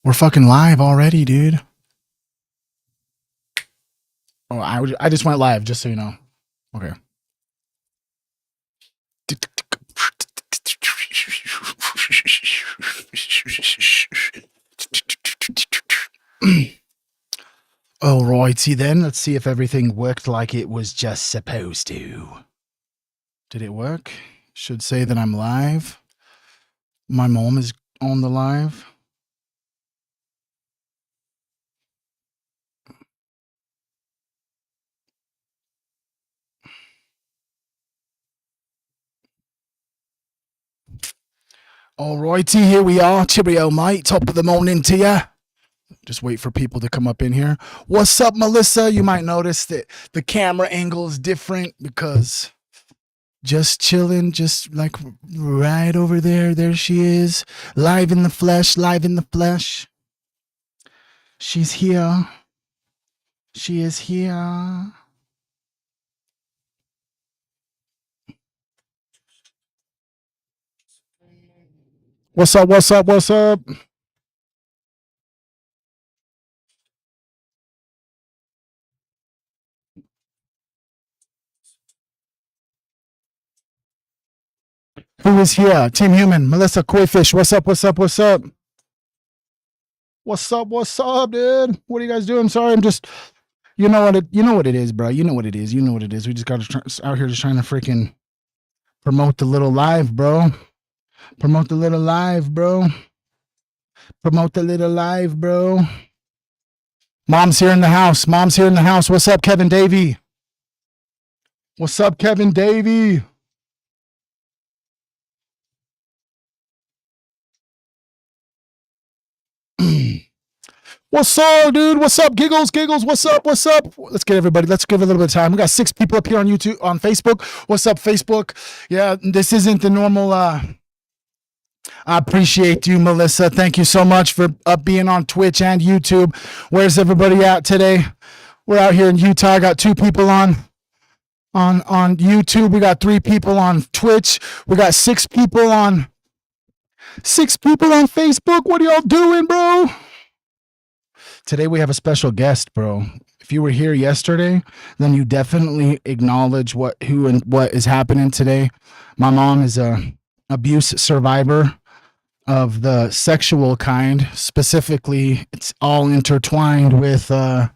We're fucking live already, dude. Oh, I just went live, just so you know. Okay. Oh, righty then. Let's see if everything worked like it was just supposed to. Did it work? Should say that I'm live. My mom is on the live. All righty, here we are. Cheerio, mate. Top of the morning to ya. Just wait for people to come up in here. What's up, Melissa? You might notice that the camera angle is different because just chilling, just like right over there. There she is, live in the flesh, live in the flesh. She's here. She is here. What's up? What's up? What's up? Who is here? Team Human, Melissa Koifish. What's up? What's up? What's up? What's up? What's up, dude? What are you guys doing? Sorry, I'm just. You know what it is, bro. You know what it is. You know what it is. We just got to out here just trying to freaking promote the little live, bro. Promote the little live, bro. Promote the little live, bro. Mom's here in the house. Mom's here in the house. What's up, Kevin Davey? What's up, Kevin Davey? What's up, dude? What's up, Giggles? Giggles, what's up? What's up? Let's get everybody. Let's give a little bit of time. We got 6 people up here on YouTube, on Facebook. What's up, Facebook? Yeah, this isn't the normal. I appreciate you, Melissa. Thank you so much for being on Twitch and YouTube. Where's everybody at today? We're out here in Utah. I got 2 people on YouTube. We got 3 people on Twitch. We got 6 people on Facebook. What are y'all doing, bro? Today we have a special guest, bro. If you were here yesterday, then you definitely acknowledge who and what is happening today. My mom is a abuse survivor of the sexual kind. Specifically, it's all intertwined with the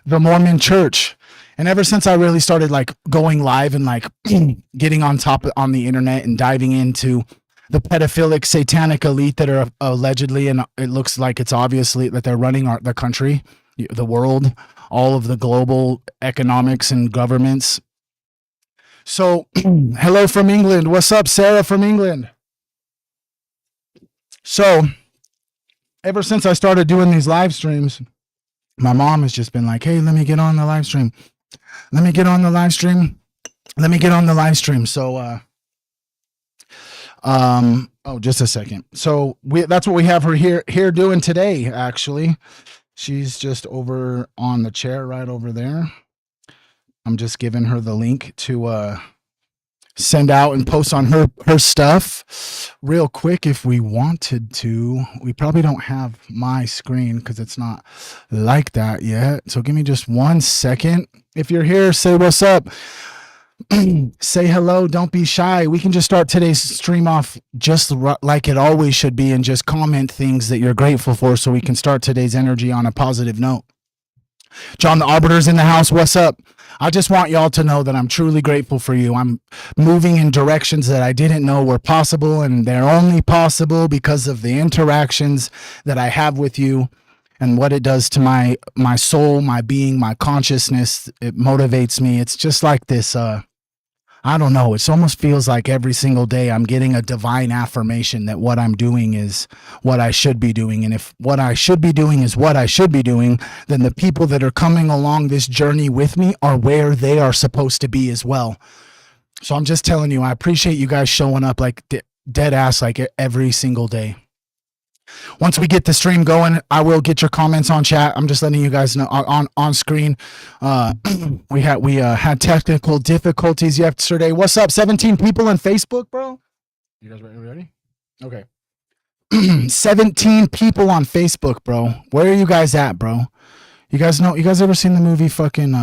Mormon Church. And ever since I really started like going live and like getting on the internet and diving into the pedophilic satanic elite that are allegedly, and it looks like it's obviously that they're running the country, the world, all of the global economics and governments. So hello from England. What's up, Sarah from England? So ever since I started doing these live streams, my mom has just been like, hey, let me get on the live stream. Let me get on the live stream. Let me get on the live stream. So just a second. So that's what we have her here doing today, actually. She's just over on the chair right over there. I'm just giving her the link to send out and post on her stuff real quick if we wanted to. We probably don't have my screen because it's not like that yet. So give me just 1 second. If you're here, say what's up. Say hello. Don't be shy. We can just start today's stream off just like it always should be and just comment things that you're grateful for so we can start today's energy on a positive note. John the Arbiter's in the house. What's up? I just want y'all to know that I'm truly grateful for you. I'm moving in directions that I didn't know were possible, and they're only possible because of the interactions that I have with you and what it does to my soul, my being, my consciousness. It motivates me. It's just like this I don't know. It almost feels like every single day I'm getting a divine affirmation that what I'm doing is what I should be doing. And if what I should be doing is what I should be doing, then the people that are coming along this journey with me are where they are supposed to be as well. So I'm just telling you, I appreciate you guys showing up like dead ass like every single day. Once we get the stream going, I will get your comments on chat. I'm just letting you guys know on screen. We had technical difficulties yesterday. What's up? 17 people on Facebook, bro. You guys ready? Okay. 17 people on Facebook, bro. Where are you guys at, bro? You guys ever seen the movie fucking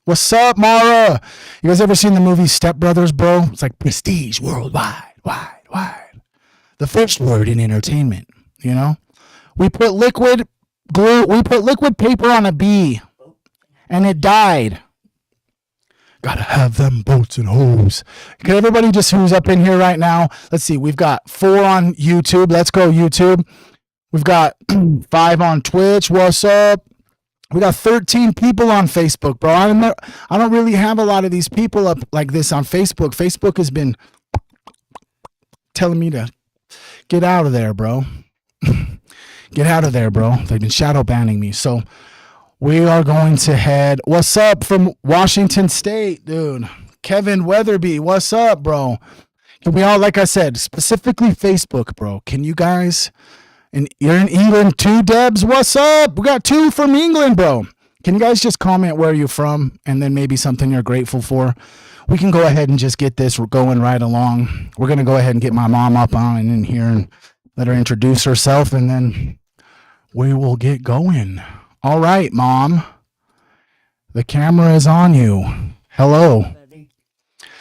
What's up, Mara? You guys ever seen the movie Step Brothers, bro? It's like prestige worldwide, wide. The first word in entertainment, you know? We put liquid paper on a bee and it died. Gotta have them boats and hoes. Can everybody just who's up in here right now? Let's see. We've got 4 on YouTube. Let's go, YouTube. We've got 5 on Twitch. What's up? We got 13 people on Facebook, bro. I don't really have a lot of these people up like this on Facebook. Facebook has been telling me to get out of there, bro. Get out of there, bro. They've been shadow banning me. So we are going to head. What's up from Washington State, dude? Kevin Weatherby, what's up, bro? Can we all, like I said, specifically Facebook, bro? Can you guys, and you're in England too, Debs, what's up? We got 2 from England, bro. Can you guys just comment where you're from and then maybe something you're grateful for? We can go ahead and just get this going right along. We're going to go ahead and get my mom up on in here and let her introduce herself, and then we will get going. All right, Mom. The camera is on you. Hello.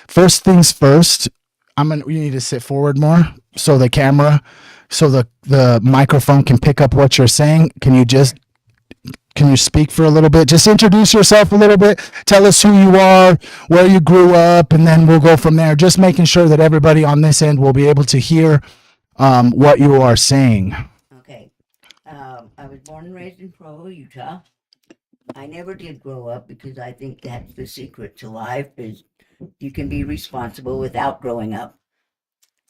First things first, we need to sit forward more so the microphone can pick up what you're saying. Can you speak for a little bit? Just introduce yourself a little bit. Tell us who you are, where you grew up, and then we'll go from there. Just making sure that everybody on this end will be able to hear what you are saying. Okay. I was born and raised in Provo, Utah. I never did grow up because I think that's the secret to life is you can be responsible without growing up.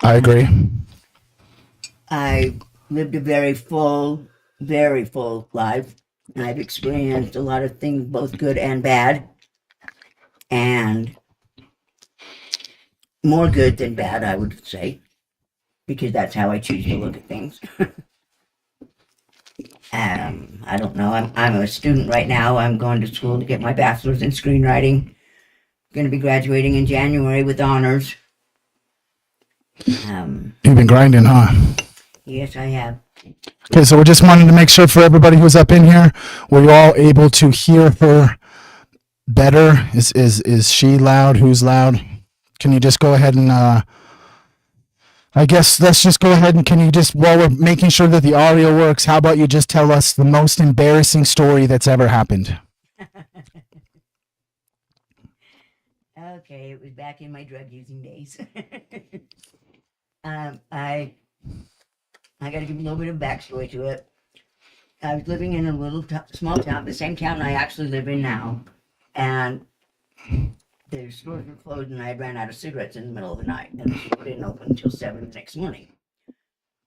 I agree. I lived a very full life. I've experienced a lot of things, both good and bad, and more good than bad, I would say, because that's how I choose to look at things. I don't know. I'm a student right now. I'm going to school to get my bachelor's in screenwriting. Going to be graduating in January with honors. You've been grinding, huh? Yes, I have. Okay, so we just wanted to make sure for everybody who's up in here, were you all able to hear her better? Is she loud? Who's loud? Can you just go ahead and I guess let's just go ahead and can you just, while we're making sure that the audio works, how about you just tell us the most embarrassing story that's ever happened? Okay, it was back in my drug using days. I got to give a little bit of backstory to it. I was living in a little small town, the same town I actually live in now, and the stores were closed, and I had ran out of cigarettes in the middle of the night, and the store didn't open until 7 the next morning.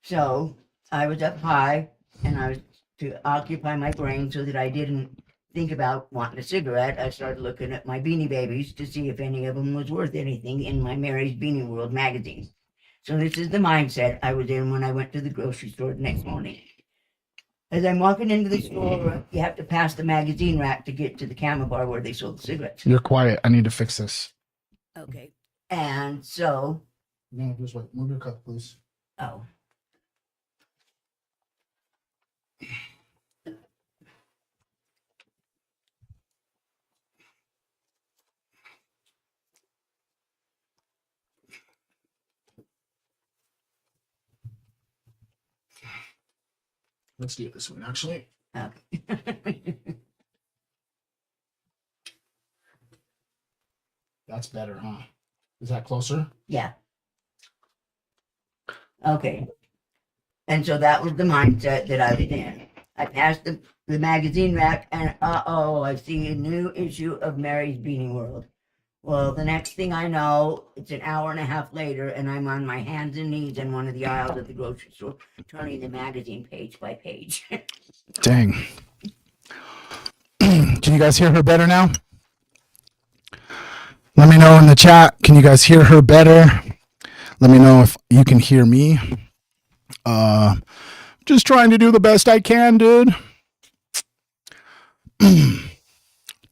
So I was up high, and I was to occupy my brain so that I didn't think about wanting a cigarette. I started looking at my Beanie Babies to see if any of them was worth anything in my Mary's Beanie World magazine. So this is the mindset I was in when I went to the grocery store the next morning. As I'm walking into the store, you have to pass the magazine rack to get to the camera bar where they sold the cigarettes. You're quiet. I need to fix this. Okay. And so... No, just wait. Move your cup, please. Oh. Let's do it this one, actually. Okay. That's better, huh? Is that closer? Yeah. Okay. And so that was the mindset that I was in. I passed the magazine rack and I see a new issue of Mary's Beanie World. Well, the next thing I know, it's an hour and a half later, and I'm on my hands and knees in one of the aisles at the grocery store, turning the magazine page by page. Dang. Can you guys hear her better now? Let me know in the chat. Can you guys hear her better? Let me know if you can hear me. Just trying to do the best I can, dude.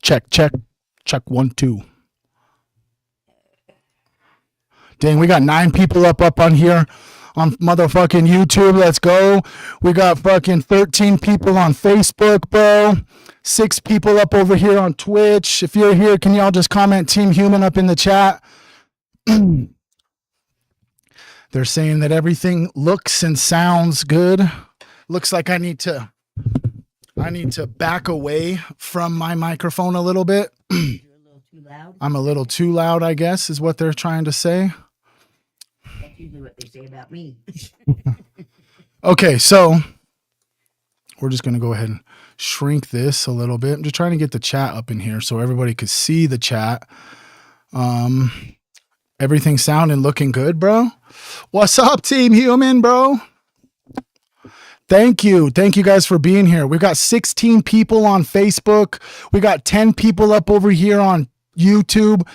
Check 1 2. Dang, we got 9 people up on here. on motherfucking YouTube. Let's go. We got fucking 13 people on Facebook, bro. 6 people up over here on Twitch. If you're here, can y'all just comment Team Human up in the chat? They're saying that everything looks and sounds good. Looks like I need to back away from my microphone a little bit. You're a little too loud. I'm a little too loud, I guess, is what they're trying to say. That's usually what they say about me. Okay, so we're just going to go ahead and shrink this a little bit. I'm just trying to get the chat up in here so everybody could see the chat. Everything sounding looking good, bro. What's up, Team Human, bro? Thank you. Thank you guys for being here. We've got 16 people on Facebook. We got 10 people up over here on YouTube.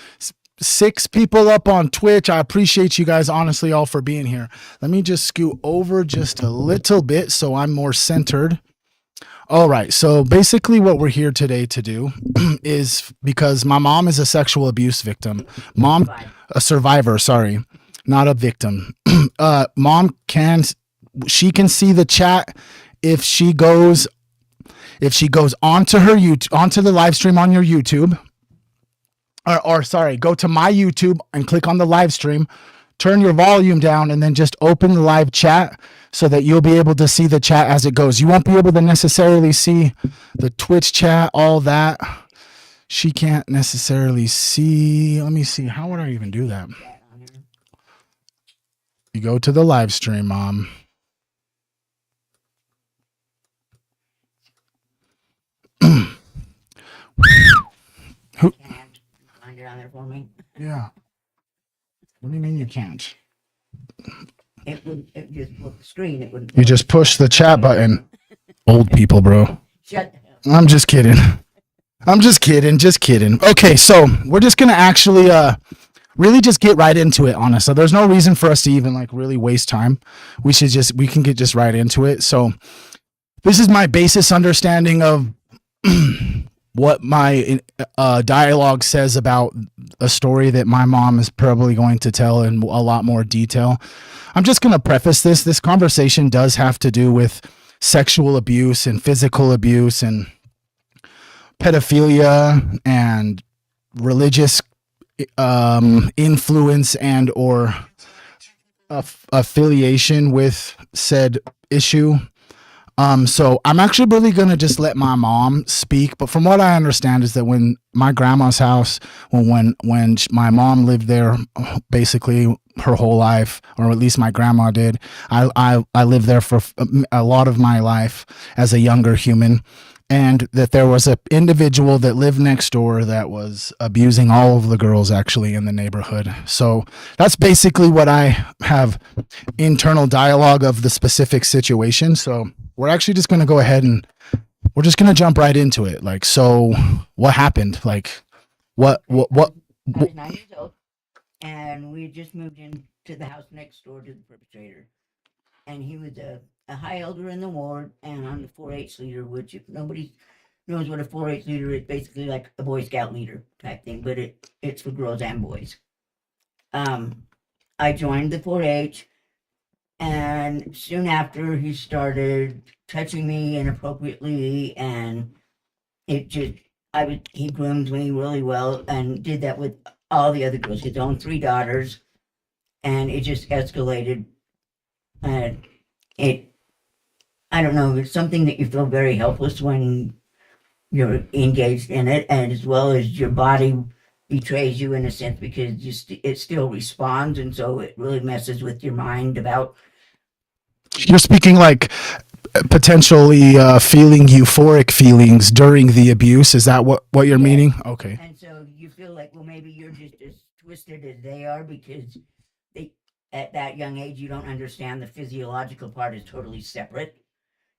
6 people up on Twitch. I appreciate you guys, honestly, all for being here. Let me just scoot over just a little bit so I'm more centered. All right. So basically what we're here today to do is because my mom is a sexual abuse victim. Mom, a survivor, sorry, not a victim. Mom she can see the chat if she goes onto her YouTube, onto the live stream on your YouTube. Or sorry, go to my YouTube and click on the live stream, turn your volume down, and then just open the live chat so that you'll be able to see the chat as it goes. You won't be able to necessarily see the Twitch chat, all that. She can't necessarily see. Let me see. How would I even do that? You go to the live stream, Mom. Who? Find it on there for me. Yeah. What do you mean you can't? It just looked the screen. It wouldn't. You just push the chat button. Old people, bro. Shut the hell. I'm just kidding. Just kidding. Okay, so we're just gonna actually really just get right into it, honestly. There's no reason for us to even like really waste time. We can get just right into it. So this is my basis understanding of what my dialogue says about a story that my mom is probably going to tell in a lot more detail. I'm just going to preface this. This conversation does have to do with sexual abuse and physical abuse and pedophilia and religious influence and or affiliation with said issue. So I'm actually really going to just let my mom speak. But from what I understand is that when my grandma's house, when my mom lived there, basically her whole life, or at least my grandma did, I lived there for a lot of my life as a younger human. And that there was an individual that lived next door that was abusing all of the girls actually in the neighborhood. So that's basically what I have internal dialogue of the specific situation. So we're actually just going to go ahead and we're just going to jump right into it. Like, so what happened? Like, what? I was 9 years old, and we had just moved into the house next door to the perpetrator. And he was a high elder in the ward, and I'm the 4-H leader, which if nobody knows what a 4-H leader is, basically like a Boy Scout leader type thing, but it's for girls and boys. I joined the 4-H, and soon after he started touching me inappropriately, and he groomed me really well and did that with all the other girls, his own 3 daughters, and it just escalated. And I don't know, it's something that you feel very helpless when you're engaged in it, and as well as your body betrays you in a sense because it still responds, and so it really messes with your mind about. You're speaking like potentially feeling euphoric feelings during the abuse. Is that what you're meaning? Okay. And so you feel like, well, maybe you're just as twisted as they are because at that young age, you don't understand the physiological part is totally separate,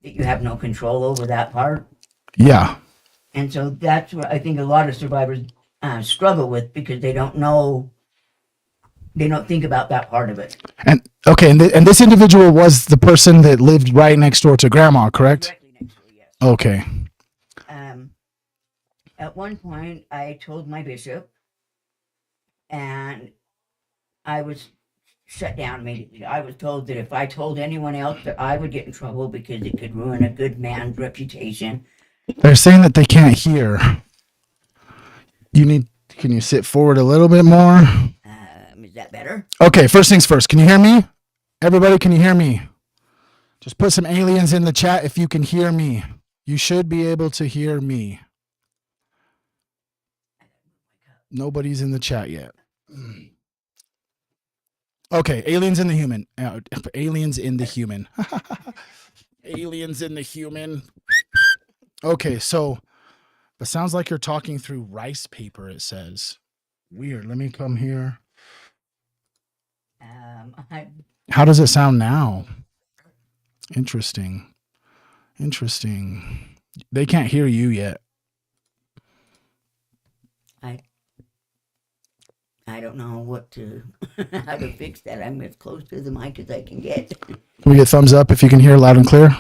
that you have no control over that part. Yeah. And so that's what I think a lot of survivors struggle with because they don't think about that part of it. And okay, and this individual was the person that lived right next door to grandma, correct? Directly next door, yes. Okay. At one point, I told my bishop, and I was shut down immediately. I was told that if I told anyone else that I would get in trouble because it could ruin a good man's reputation. They're saying that they can't hear. Can you sit forward a little bit more? Is that better? Okay, first things first. Can you hear me? Everybody, can you hear me? Just put some aliens in the chat if you can hear me. You should be able to hear me. Nobody's in the chat yet. Okay, aliens in the human. Aliens in the human. Aliens in the human. Okay, so it sounds like you're talking through rice paper, it says. Weird. Let me come here. How does it sound now? Interesting. They can't hear you yet. I don't know how to fix that. I'm as close to the mic as I can get. Can we get thumbs up if you can hear loud and clear?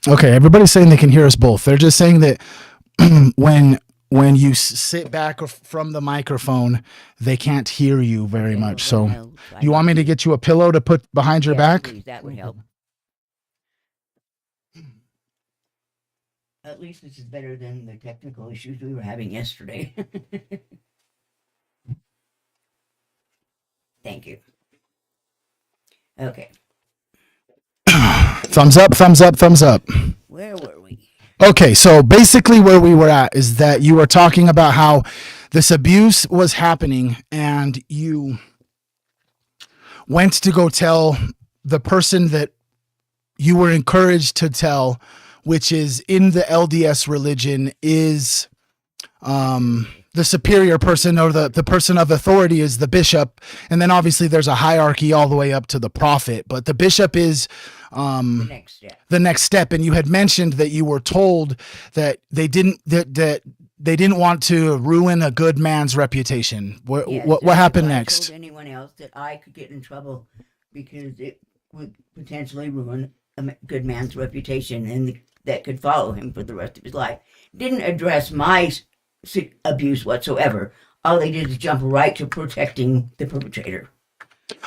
Okay, everybody's saying they can hear us both. They're just saying that when you sit back from the microphone, they can't hear you very much. So, do you want me to get you a pillow to put behind your back? Please, that would help. At least this is better than the technical issues we were having yesterday. Thank you. Okay. Thumbs up, thumbs up, thumbs up. Where were we? Okay, so basically where we were at is that you were talking about how this abuse was happening and you went to go tell the person that you were encouraged to tell, which is in the LDS religion, is the superior person, or the person of authority is the bishop. And then obviously there's a hierarchy all the way up to the prophet, but the bishop is the next step. And you had mentioned that you were told that they didn't want to ruin a good man's reputation. What happened next? I told anyone else that I could get in trouble because it would potentially ruin a good man's reputation and that could follow him for the rest of his life. Didn't address my abuse whatsoever. All they did is jump right to protecting the perpetrator.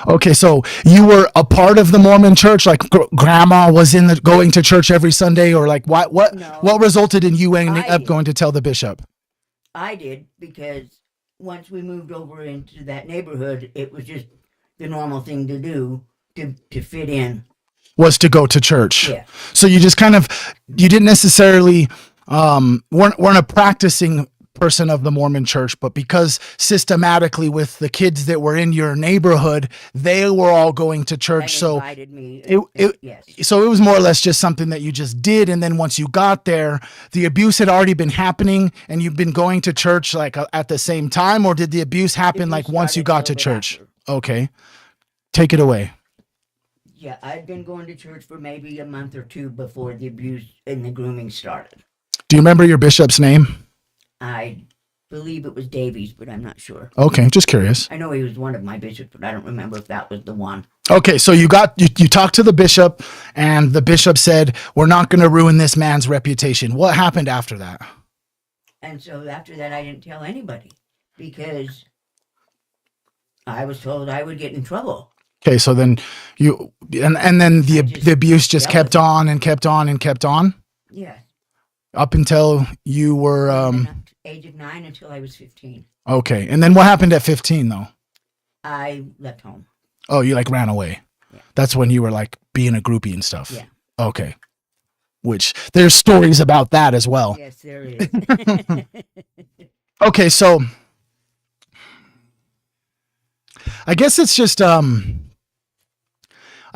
Okay, so you were a part of the Mormon church, like grandma was going to church every Sunday, or like what resulted in you ending up going to tell the bishop? I did, because once we moved over into that neighborhood, it was just the normal thing to do to fit in. Was to go to church. Yeah. So you just you didn't necessarily weren't a practicing person of the Mormon church, but because systematically with the kids that were in your neighborhood, they were all going to church. So invited me. Yes. So it was more or less just something that you just did. And then once you got there, the abuse had already been happening and you've been going to church like at the same time, or did the abuse happen like once you got to church? After. Okay. Take it away. Yeah, I'd been going to church for maybe a month or two before the abuse and the grooming started. Do you remember your bishop's name? I believe it was Davies, but I'm not sure. Okay, just curious. I know he was one of my bishops, but I don't remember if that was the one. Okay, so you talked to the bishop, and the bishop said, "We're not going to ruin this man's reputation." What happened after that? And so after that, I didn't tell anybody because I was told I would get in trouble. Okay, so then then the abuse just kept on and kept on and kept on? Yeah. Up until you were age of 9 until I was 15. Okay, and then what happened at 15 though? I left home. Oh, you like ran away. Yeah. That's when you were like being a groupie and stuff. Yeah. Okay. Which there's stories about that as well. Yes, there is. Okay, so I guess it's just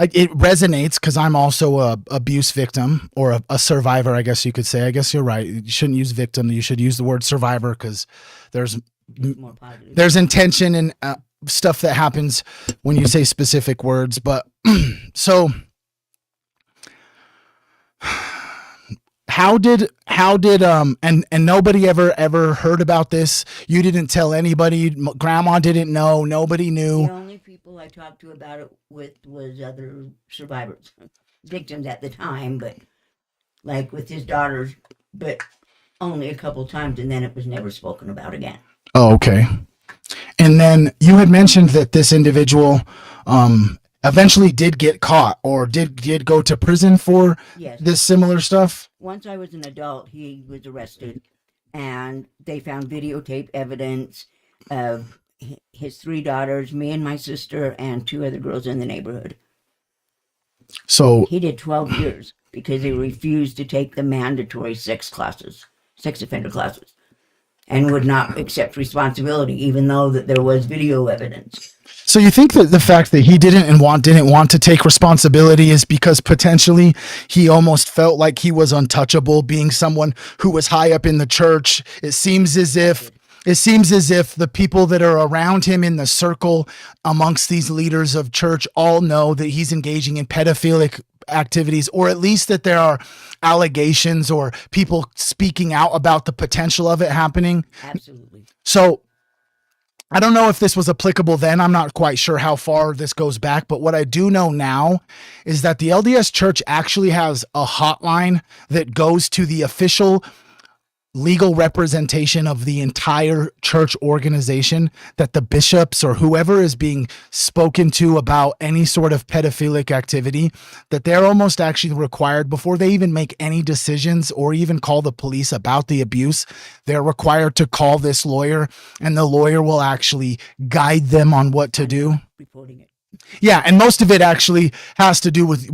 it resonates because I'm also a abuse victim, or a survivor, I guess you could say. I guess you're right. You shouldn't use victim. You should use the word survivor because there's more positive. There's intention and stuff that happens when you say specific words. But so how did and nobody ever heard about this? You didn't tell anybody. Grandma didn't know. Nobody knew. The only people I talked to about it with was other survivors, victims at the time, but like with his daughters, but only a couple times, and then it was never spoken about again. Oh, okay. And then you had mentioned that this individual eventually did get caught or did go to prison for Yes. this similar stuff. Once I was an adult, he was arrested, and they found videotape evidence of his 3 daughters, me and my sister, and 2 other girls in the neighborhood. So He did 12 years because he refused to take the mandatory sex offender classes, and would not accept responsibility, even though that there was video evidence. So you think that the fact that he didn't want to take responsibility is because potentially he almost felt like he was untouchable, being someone who was high up in the church. It seems as if the people that are around him in the circle amongst these leaders of church all know that he's engaging in pedophilic activities, or at least that there are allegations or people speaking out about the potential of it happening. Absolutely. So I don't know if this was applicable then. I'm not quite sure how far this goes back, but what I do know now is that the LDS Church actually has a hotline that goes to the official legal representation of the entire church organization, that the bishops or whoever is being spoken to about any sort of pedophilic activity, that they're almost actually required, before they even make any decisions or even call the police about the abuse, they're required to call this lawyer, and the lawyer will actually guide them on what to do. Reporting it. Yeah, and most of it actually has to do with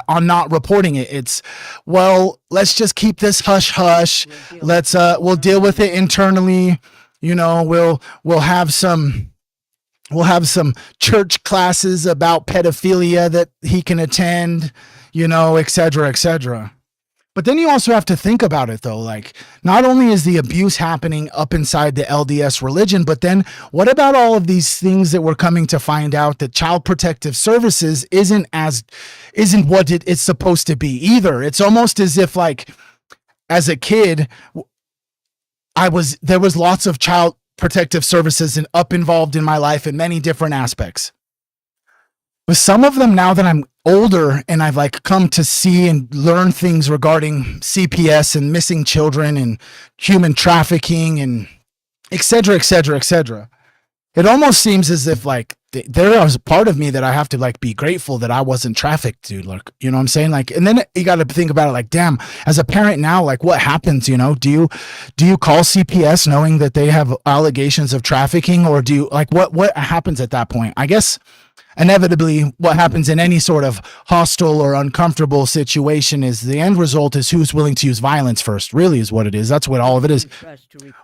on not reporting it. It's, well, let's just keep this hush hush. We'll deal with it internally. You know, we'll have some church classes about pedophilia that he can attend, you know, et cetera, et cetera. But then you also have to think about it, though. Like, not only is the abuse happening up inside the LDS religion, but then what about all of these things that we're coming to find out that Child Protective Services isn't what it's supposed to be either. It's almost as if, like, as a kid, there was lots of Child Protective Services involved in my life in many different aspects. But some of them, now that I'm older and I've like come to see and learn things regarding CPS and missing children and human trafficking and et cetera, et cetera, et cetera, it almost seems as if like there is a part of me that I have to like be grateful that I wasn't trafficked, dude. Like, you know what I'm saying? Like, and then you got to think about it like, damn, as a parent now, like what happens, you know, do you call CPS knowing that they have allegations of trafficking, or do you like, what happens at that point? I guess inevitably what happens in any sort of hostile or uncomfortable situation is the end result is who's willing to use violence first, really, is what it is. That's what all of it is.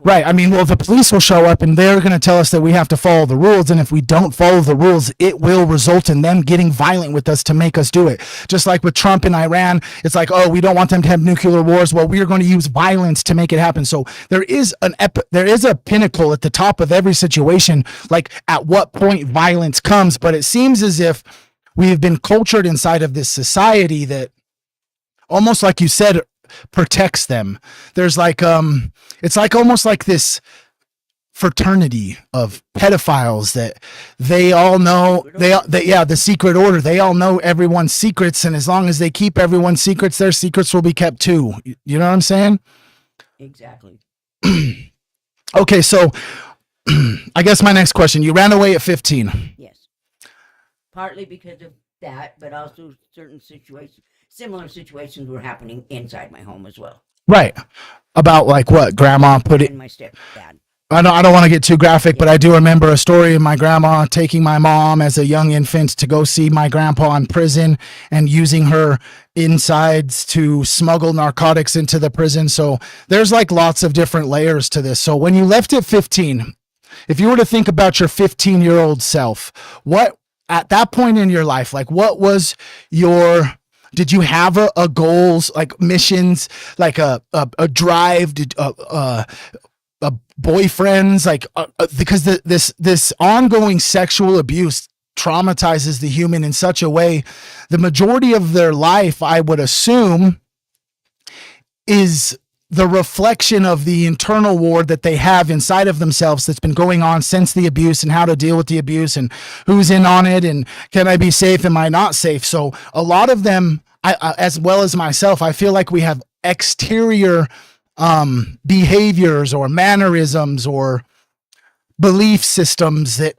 Right. I mean, well, the police will show up and they're going to tell us that we have to follow the rules. And if we don't follow the rules, it will result in them getting violent with us to make us do it. Just like with Trump and Iran, it's like, oh, we don't want them to have nuclear wars. Well, we are going to use violence to make it happen. So there is a pinnacle at the top of every situation, like at what point violence comes. But it seems as if we have been cultured inside of this society that almost, like you said, protects them. There's like it's like almost like this fraternity of pedophiles that they all know the secret order. They all know everyone's secrets, and as long as they keep everyone's secrets, their secrets will be kept too. You know what I'm saying? Exactly. Okay, so I guess my next question, you ran away at 15. Yes. Partly because of that, but also similar situations were happening inside my home as well. Right. About like what? Grandma put it. And my stepdad. I don't want to get too graphic, but I do remember a story of my grandma taking my mom as a young infant to go see my grandpa in prison and using her insides to smuggle narcotics into the prison. So there's like lots of different layers to this. So when you left at 15, if you were to think about your 15-year-old self, what at that point in your life, like what was did you have a goals, like missions, like a drive, boyfriends, like because this ongoing sexual abuse traumatizes the human in such a way, the majority of their life, I would assume, is the reflection of the internal war that they have inside of themselves that's been going on since the abuse, and how to deal with the abuse and who's in on it and can I be safe, am I not safe? So a lot of them, I as well as myself, I feel like we have exterior behaviors or mannerisms or belief systems that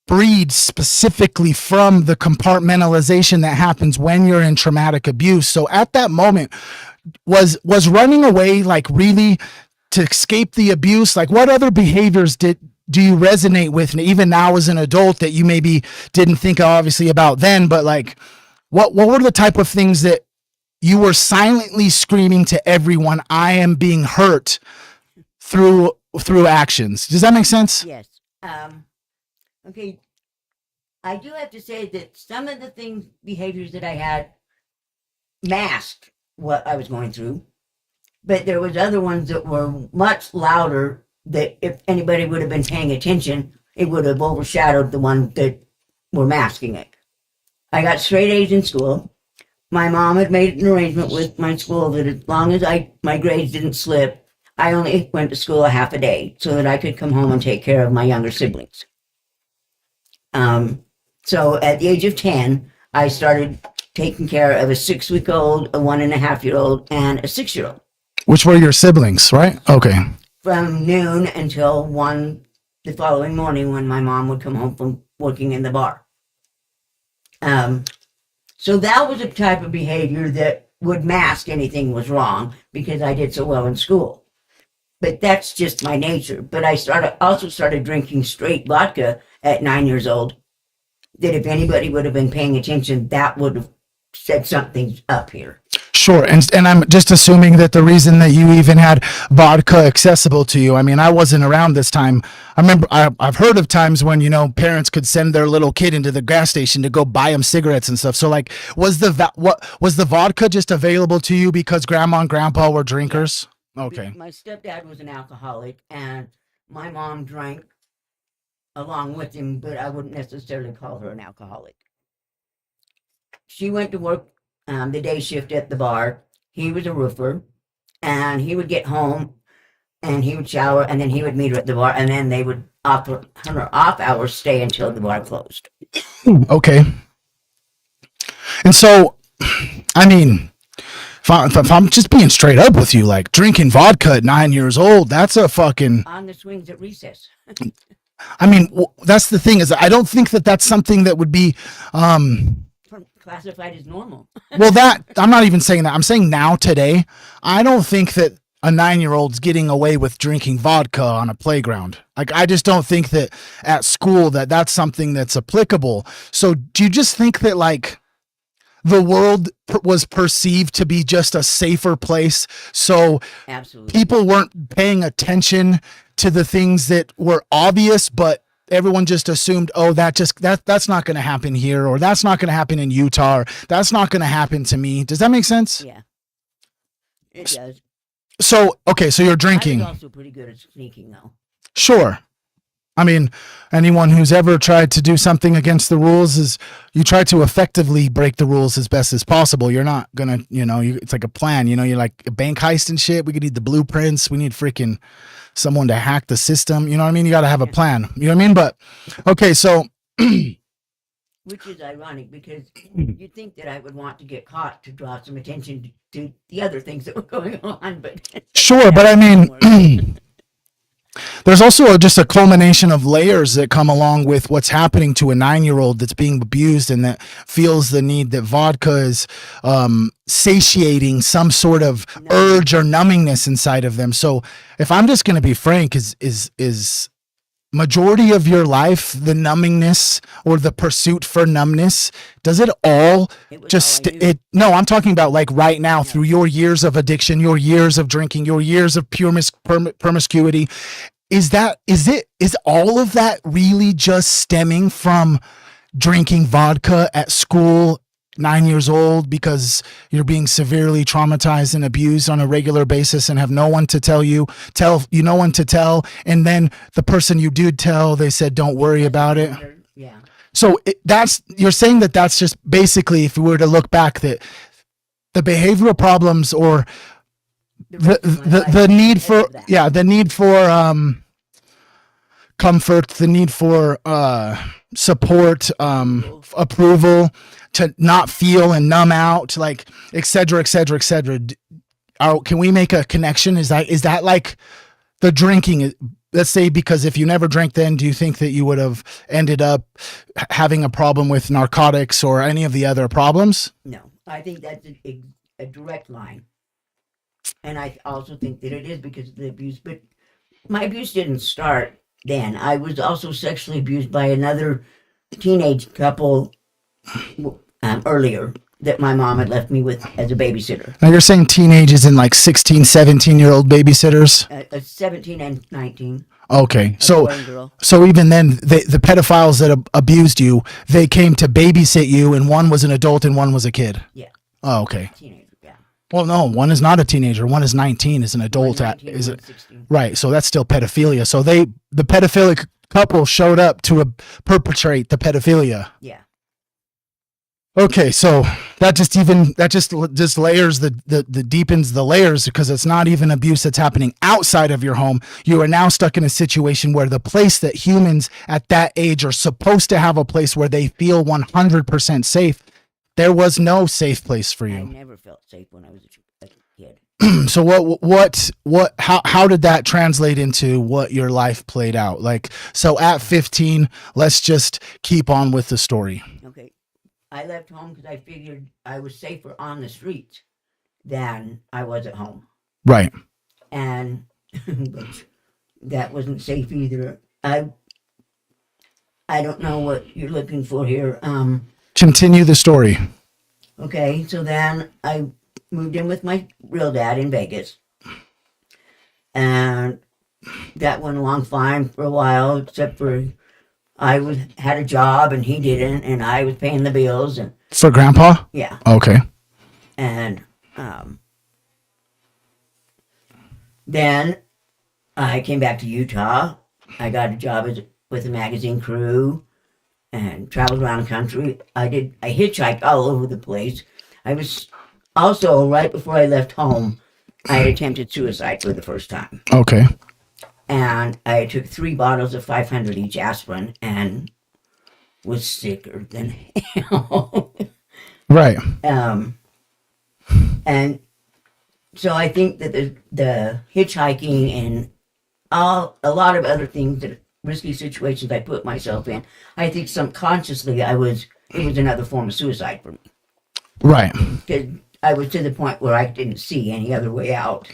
breed specifically from the compartmentalization that happens when you're in traumatic abuse. So at that moment, was running away like really to escape the abuse? Like, what other behaviors do you resonate with, and even now as an adult, that you maybe didn't think obviously about then, but like what were the type of things that you were silently screaming to everyone, I am being hurt, through actions? Does that make sense? Yes. Okay. I do have to say that some of the behaviors that I had masked what I was going through, but there was other ones that were much louder, that if anybody would have been paying attention, it would have overshadowed the ones that were masking it. I got straight A's in school. My mom had made an arrangement with my school that as long as my grades didn't slip, I only went to school a half a day so that I could come home and take care of my younger siblings. So at the age of 10, I started taking care of a 6-week-old, a 1.5-year-old, and a 6-year-old. Which were your siblings, right? Okay. From noon until 1 the following morning, when my mom would come home from working in the bar. So that was a type of behavior that would mask anything was wrong because I did so well in school. But that's just my nature. But I also started drinking straight vodka at 9 years old, that if anybody would have been paying attention, that would have said something's up here. Sure. And I'm just assuming that the reason that you even had vodka accessible to you, I mean, I wasn't around this time. I remember I've heard of times when, parents could send their little kid into the gas station to go buy them cigarettes and stuff. So like, was the vodka just available to you because grandma and grandpa were drinkers? Okay. My stepdad was an alcoholic, and my mom drank along with him, but I wouldn't necessarily call her an alcoholic. She went to work the day shift at the bar. He was a roofer, and he would get home and he would shower, and then he would meet her at the bar, and then they would offer her off hours stay until the bar closed. Okay. And so, I mean, if I'm just being straight up with you, like drinking vodka at 9 years old, that's a fucking... On the swings at recess. I mean, that's the thing, is I don't think that that's something that would be... classified as normal. Well, I'm not even saying that. I'm saying now, today, I don't think that a 9-year-old's getting away with drinking vodka on a playground. Like, I just don't think that at school that's something that's applicable. So do you just think that, like, the world was perceived to be just a safer place? So absolutely, people weren't paying attention to the things that were obvious, but everyone just assumed, oh, that's not going to happen here, or that's not going to happen in Utah, or that's not going to happen to me. Does that make sense? Yeah, it does. So, okay, so you're drinking. I was also pretty good at sneaking, though. Sure. I mean, anyone who's ever tried to do something against the rules you try to effectively break the rules as best as possible. You're not gonna, it's like a plan, you're like a bank heist and shit. We could need the blueprints. We need freaking someone to hack the system. You know what I mean? You got to have a plan. You know what I mean? But okay, so. Which is ironic, because you'd think that I would want to get caught to draw some attention to the other things that were going on, but. Sure, but I mean, there's also just a culmination of layers that come along with what's happening to a 9-year-old that's being abused and that feels the need that vodka is satiating some sort of urge or numbingness inside of them. So if I'm just going to be frank, is majority of your life the numbingness or the pursuit for numbness? Does it all no, I'm talking about like right now, through your years of addiction, your years of drinking, your years of pure promiscuity. Is all of that really just stemming from drinking vodka at school, 9 years old, because you're being severely traumatized and abused on a regular basis and have no one to tell, and then the person you did tell, they said, don't worry about it. Yeah. So you're saying that that's just basically, if we were to look back, that the behavioral problems or the need for comfort, the need for support, approval, to not feel and numb out, like et cetera, et cetera, et cetera. Can we make a connection? Is that like the drinking let's say, because if you never drank then, do you think that you would have ended up having a problem with narcotics or any of the other problems? No, I think that's a direct line. And I also think that it is because of the abuse. But my abuse didn't start then. I was also sexually abused by another teenage couple earlier that my mom had left me with as a babysitter. Now you're saying teenagers in like 16, 17-year-old babysitters? 17 and 19. Okay. A boy and girl. So even then, the pedophiles that abused you, they came to babysit you, and one was an adult and one was a kid. Yeah. Oh, okay. Teenager, yeah. Well, no, one is not a teenager. One is 19, is an adult. 19, Is it 16. right? So that's still pedophilia. So the pedophilic couple showed up to perpetrate the pedophilia. Yeah. Okay, so that just layers the deepens the layers, because it's not even abuse that's happening outside of your home. You are now stuck in a situation where the place that humans at that age are supposed to have a place where they feel 100% safe, there was no safe place for I you. never felt safe when I was a kid. So how did that translate into what your life played out? Like, so at 15, let's just keep on with the story. Okay. I left home because I figured I was safer on the streets than I was at home. Right. And that wasn't safe either. I don't know what you're looking for here. Continue the story. Okay, so then I moved in with my real dad in Vegas. And that went along fine for a while, except for I had a job and he didn't, and I was paying the bills. And For Grandpa? yeah. Okay. And then I came back to Utah. I got a job with a magazine crew and traveled around the country. I hitchhiked all over the place. I was also, right before I left home, I had attempted suicide for the first time. Okay. And I took 3 bottles of 500 each aspirin and was sicker than hell. Right. And so I think that the hitchhiking and a lot of other things, that risky situations I put myself in, I think subconsciously it was another form of suicide for me. Right. Because I was to the point where I didn't see any other way out.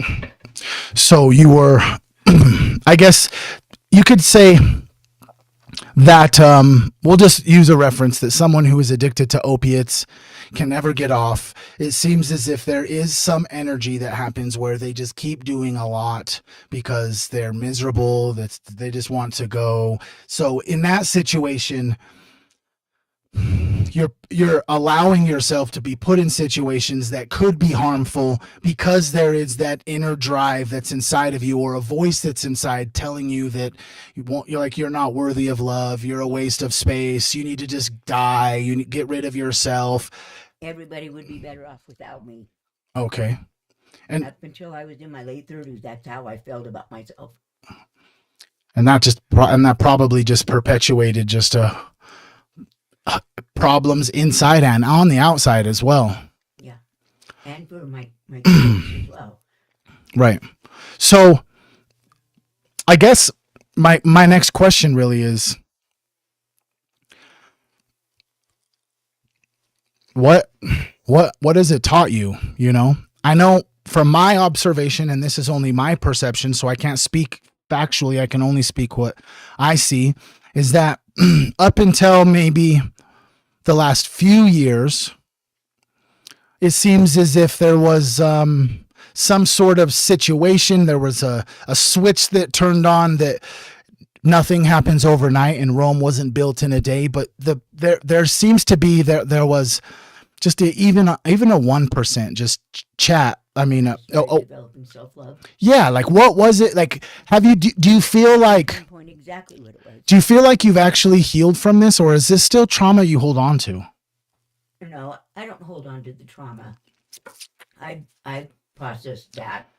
So you were, I guess you could say that, we'll just use a reference that someone who is addicted to opiates can never get off. It seems as if there is some energy that happens where they just keep doing a lot because they're miserable, that they just want to go. So in that situation, you're allowing yourself to be put in situations that could be harmful because there is that inner drive that's inside of you, or a voice that's inside telling you that you're not worthy of love, you're a waste of space, you need to just die, you need to get rid of yourself. Everybody would be better off without me. Okay. And up until I was in my late 30s, that's how I felt about myself. And that probably just perpetuated just problems inside and on the outside as well. Yeah. And for my kids as well. Right. So I guess my next question really is, what has it taught you? You know, I know from my observation, and this is only my perception, so I can't speak factually, I can only speak what I see, is that up until maybe the last few years, it seems as if there was some sort of situation, there was a switch that turned on, that nothing happens overnight and Rome wasn't built in a day, but there seems to be, there was just even a 1% just chat. I mean, developing self-love. Yeah, like what was it like? Do you feel like, Point exactly what it was. do you feel like you've actually healed from this, or is this still trauma you hold on to? No, I don't hold on to the trauma. I processed that.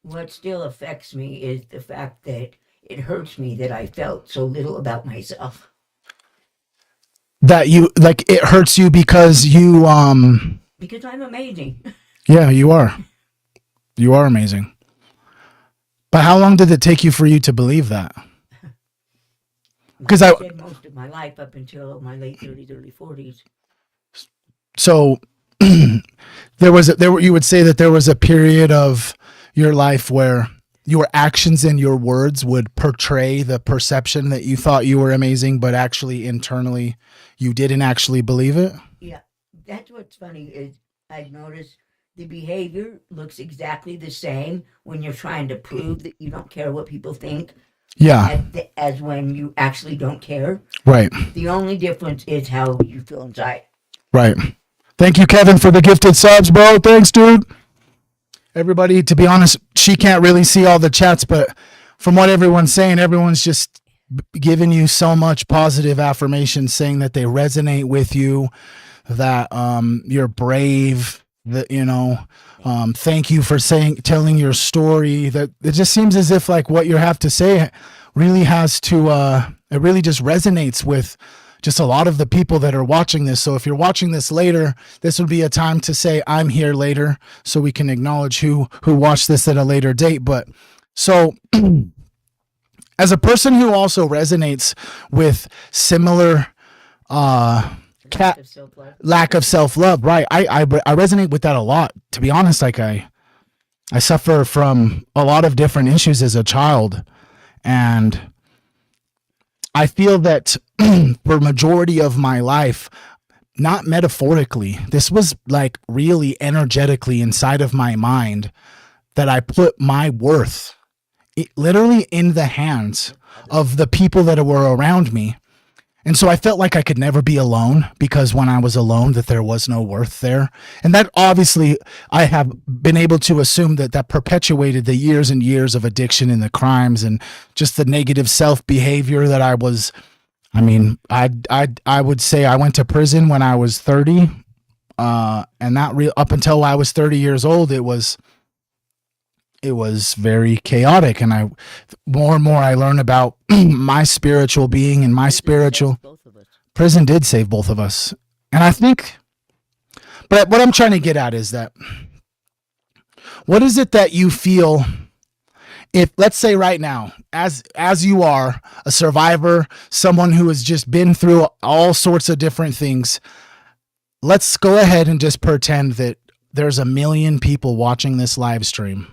What still affects me is the fact that it hurts me that I felt so little about myself. That you, like, it hurts you because you Because I'm amazing. Yeah, you are. You are amazing. But how long did it take you for you to believe that? Because Like I said, most of my life up until my late 30s, early 40s. So you would say that there was a period of your life where your actions and your words would portray the perception that you thought you were amazing, but actually internally you didn't actually believe it. Yeah, that's what's funny is I've noticed the behavior looks exactly the same when you're trying to prove that you don't care what people think. Yeah. As when you actually don't care. Right. The only difference is how you feel inside. Right. Thank you, Kevin, for the gifted subs, bro. Thanks, dude. Everybody, to be honest, she can't really see all the chats, but from what everyone's saying, everyone's just giving you so much positive affirmation, saying that they resonate with you, that you're brave, that thank you for telling your story. That it just seems as if like what you have to say really has to it really just resonates with just a lot of the people that are watching this. So if you're watching this later, this would be a time to say I'm here later, so we can acknowledge who watched this at a later date. But so as a person who also resonates with similar lack of self-love, right? I resonate with that a lot, to be honest. Like I suffer from a lot of different issues as a child, and I feel that for majority of my life, not metaphorically, this was like really energetically inside of my mind, that I put my worth literally in the hands of the people that were around me. And so I felt like I could never be alone, because when I was alone, that there was no worth there. And that obviously I have been able to assume that perpetuated the years and years of addiction and the crimes and just the negative self-behavior that I was. I mean, I would say I went to prison when I was 30, and that up until I was 30 years old, it was very chaotic. And more and more I learn about my spiritual being and my spiritual. Prison did save both of us. And I think, but what I'm trying to get at is that, what is it that you feel, if let's say right now, as you are a survivor, someone who has just been through all sorts of different things, let's go ahead and just pretend that there's 1 million people watching this live stream.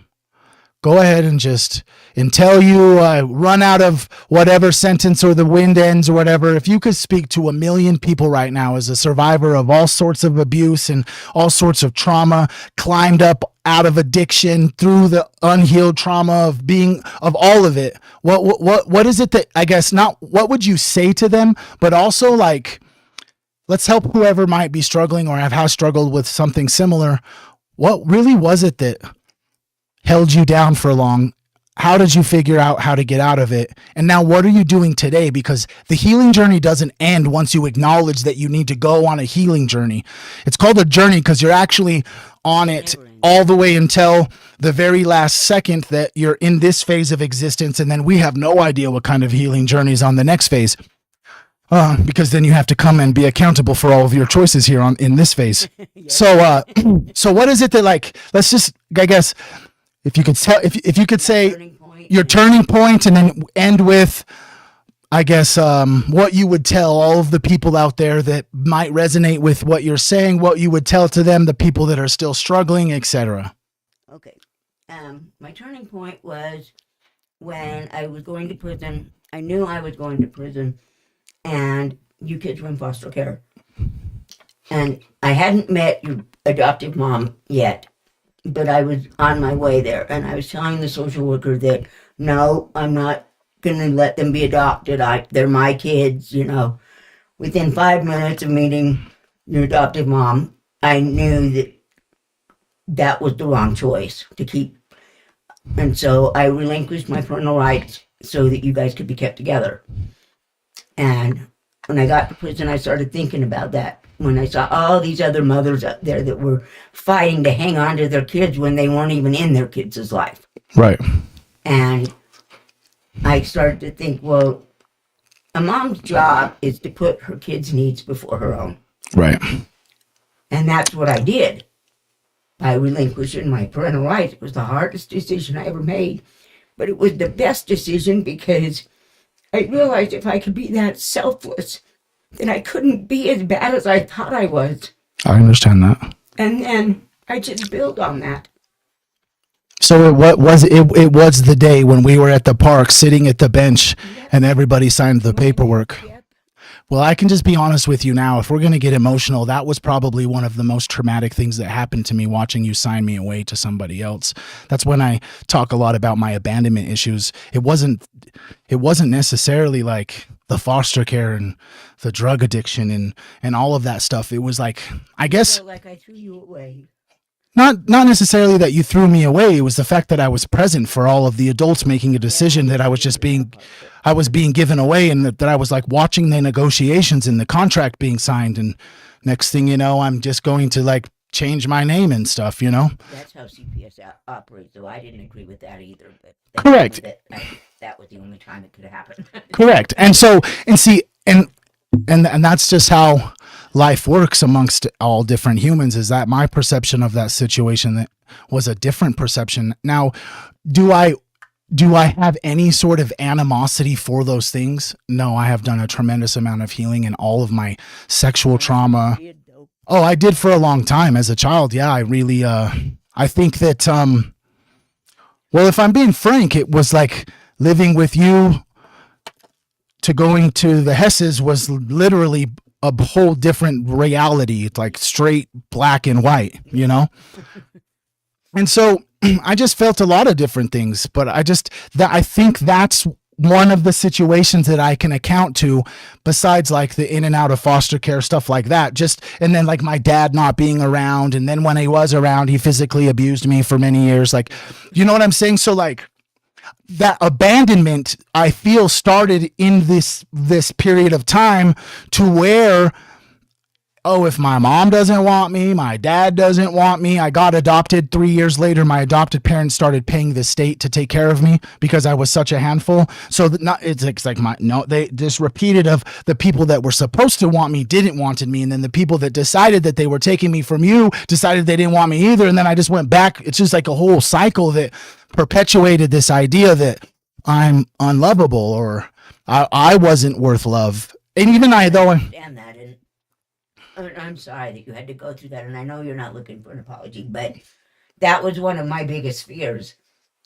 Go ahead and just, until you run out of whatever sentence or the wind ends or whatever, if you could speak to 1 million people right now as a survivor of all sorts of abuse and all sorts of trauma, climbed up out of addiction through the unhealed trauma of all of it, what is it that, I guess, not what would you say to them, but also like, let's help whoever might be struggling or has struggled with something similar. What really was it that held you down for long? How did you figure out how to get out of it? And now what are you doing today? Because the healing journey doesn't end once you acknowledge that you need to go on a healing journey. It's called a journey because you're actually on it all the way until the very last second that you're in this phase of existence. And then we have no idea what kind of healing journey is on the next phase. Because then you have to come and be accountable for all of your choices here in this phase. Yeah. So what is it that, like, let's just, I guess, if you could tell, if you could say your turning point, and then end with, I guess, what you would tell all of the people out there that might resonate with what you're saying, what you would tell to them, the people that are still struggling, etc. Okay. My turning point was when I was going to prison. I knew I was going to prison, and you kids were in foster care. And I hadn't met your adoptive mom yet, but I was on my way there, and I was telling the social worker that, no, I'm not going to let them be adopted. They're my kids, Within 5 minutes of meeting your adoptive mom, I knew that was the wrong choice to keep. And so I relinquished my parental rights so that you guys could be kept together. And when I got to prison, I started thinking about that. When I saw all these other mothers up there that were fighting to hang on to their kids when they weren't even in their kids' life. Right. And I started to think, well, a mom's job is to put her kids' needs before her own. Right. And that's what I did. By relinquishing my parental rights. It was the hardest decision I ever made. but it was the best decision because I realized if I could be that selfless, then I couldn't be as bad as I thought I was. I understand that. And then I just build on that. So it was the day when we were at the park sitting at the bench and everybody signed the paperwork. Yep. Well, I can just be honest with you now. If we're going to get emotional, that was probably one of the most traumatic things that happened to me, watching you sign me away to somebody else. That's when I talk a lot about my abandonment issues. It wasn't necessarily like the foster care and the drug addiction and all of that stuff. It was like, I guess, So like I threw you away. not necessarily that you threw me away. It was the fact that I was present for all of the adults making a decision, that I was being given away, and that I was like watching the negotiations and the contract being signed. And next thing you know, I'm just going to like change my name and stuff, you know? That's how CPS operates, though I didn't agree with that either. But Correct. That was the only time it could happen. Correct. And so, and see, and that's just how life works amongst all different humans, is that my perception of that situation that was a different perception. Now, do I have any sort of animosity for those things? No, I have done a tremendous amount of healing in all of my sexual trauma. Oh, I did for a long time as a child. Yeah, I really, I think that, well, if I'm being frank, it was like living with you to going to the Hesses was literally a whole different reality. It's like straight black and white, you know? And so I just felt a lot of different things, but I think that's one of the situations that I can account to, besides like the in and out of foster care, stuff like that. And then like my dad not being around. And then when he was around, he physically abused me for many years. Like, you know what I'm saying? So like, that abandonment, I feel, started in this period of time, to where, oh, if my mom doesn't want me, my dad doesn't want me. I got adopted 3 years later. My adopted parents started paying the state to take care of me because I was such a handful. So it's like they just repeated of the people that were supposed to want me didn't wanted me. And then the people that decided that they were taking me from you decided they didn't want me either. And then I just went back. It's just like a whole cycle that perpetuated this idea that I'm unlovable, or I wasn't worth love. And even I understand that, and I'm sorry that you had to go through that, and I know you're not looking for an apology, but that was one of my biggest fears,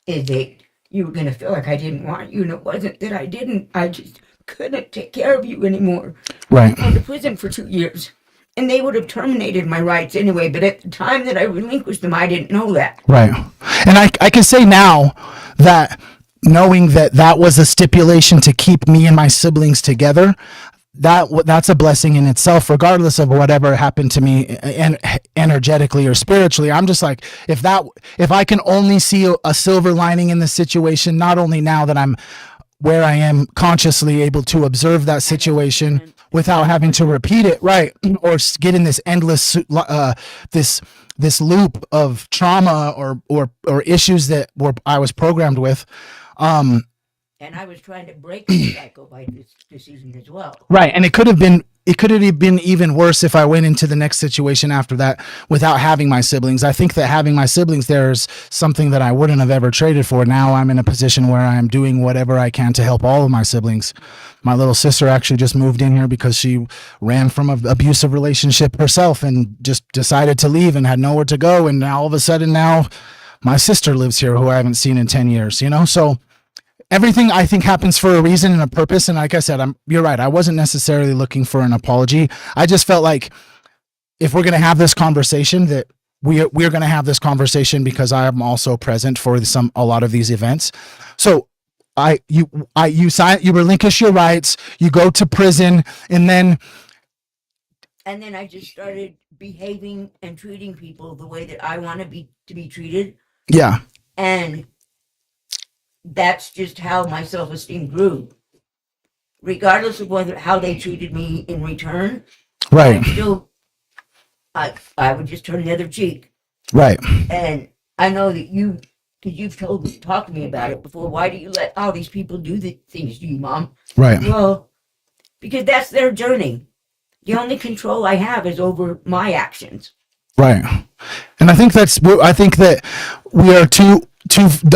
is that you were going to feel like I didn't want you, and it wasn't that I just couldn't take care of you anymore. Right. I went to prison for 2 years, and they would have terminated my rights anyway, but at the time that I relinquished them, I didn't know that. Right. And I can say now that, knowing that was a stipulation to keep me and my siblings together, that's a blessing in itself, regardless of whatever happened to me energetically or spiritually. I'm just like, if I can only see a silver lining in the situation, not only now that I'm where I am consciously able to observe that situation without having to repeat it, right, or get in this endless this loop of trauma or issues that I was programmed with. And I was trying to break the cycle by this decision as well. Right, and it could have been even worse if I went into the next situation after that without having my siblings. I think that having my siblings there is something that I wouldn't have ever traded for. Now I'm in a position where I am doing whatever I can to help all of my siblings. My little sister actually just moved in here because she ran from an abusive relationship herself and just decided to leave and had nowhere to go. And now all of a sudden now my sister lives here, who I haven't seen in 10 years, you know? So everything, I think, happens for a reason and a purpose. And like I said, you're right. I wasn't necessarily looking for an apology. I just felt like if we're going to have this conversation, that we're going to have this conversation because I am also present for a lot of these events. So you relinquish your rights, you go to prison, and then I just started behaving and treating people the way that I want to be treated. Yeah. And that's just how my self-esteem grew, regardless of how they treated me in return. Right. I would just turn the other cheek. Right. And I know that because you've talked to me about it before. Why do you let all these people do the things to you, Mom? Right. Well, because that's their journey. The only control I have is over my actions. Right. And I think that we are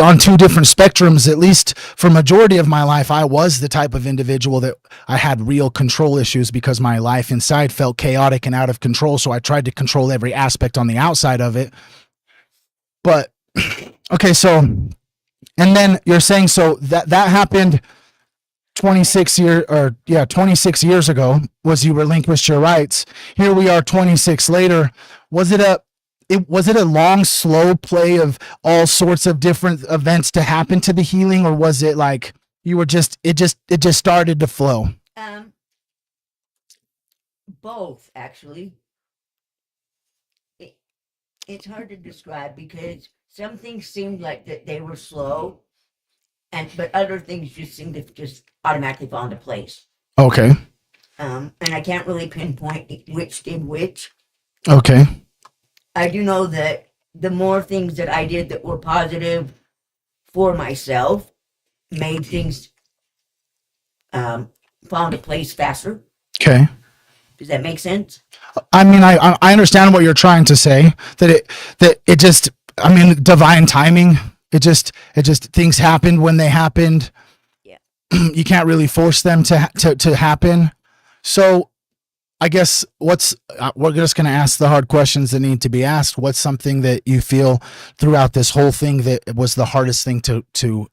on two different spectrums. At least for majority of my life, I was the type of individual that I had real control issues because my life inside felt chaotic and out of control. So I tried to control every aspect on the outside of it. But okay, so, and then you're saying, so that happened 26 years ago, was you relinquished your rights. Here we are 26 later. Was it a long, slow play of all sorts of different events to happen to the healing, or was it like you were it just started to flow? Both, actually. It's hard to describe because some things seemed like that they were slow, but other things just seemed to just automatically fall into place. Okay. And I can't really pinpoint which did which. Okay. I do know that the more things that I did that were positive for myself made things fall into place faster. Okay. Does that make sense? I mean, I understand what you're trying to say, that it just, I mean, divine timing. It just things happened when they happened. Yeah. You can't really force them to happen. So I guess we're just going to ask the hard questions that need to be asked. What's something that you feel throughout this whole thing that was the hardest thing to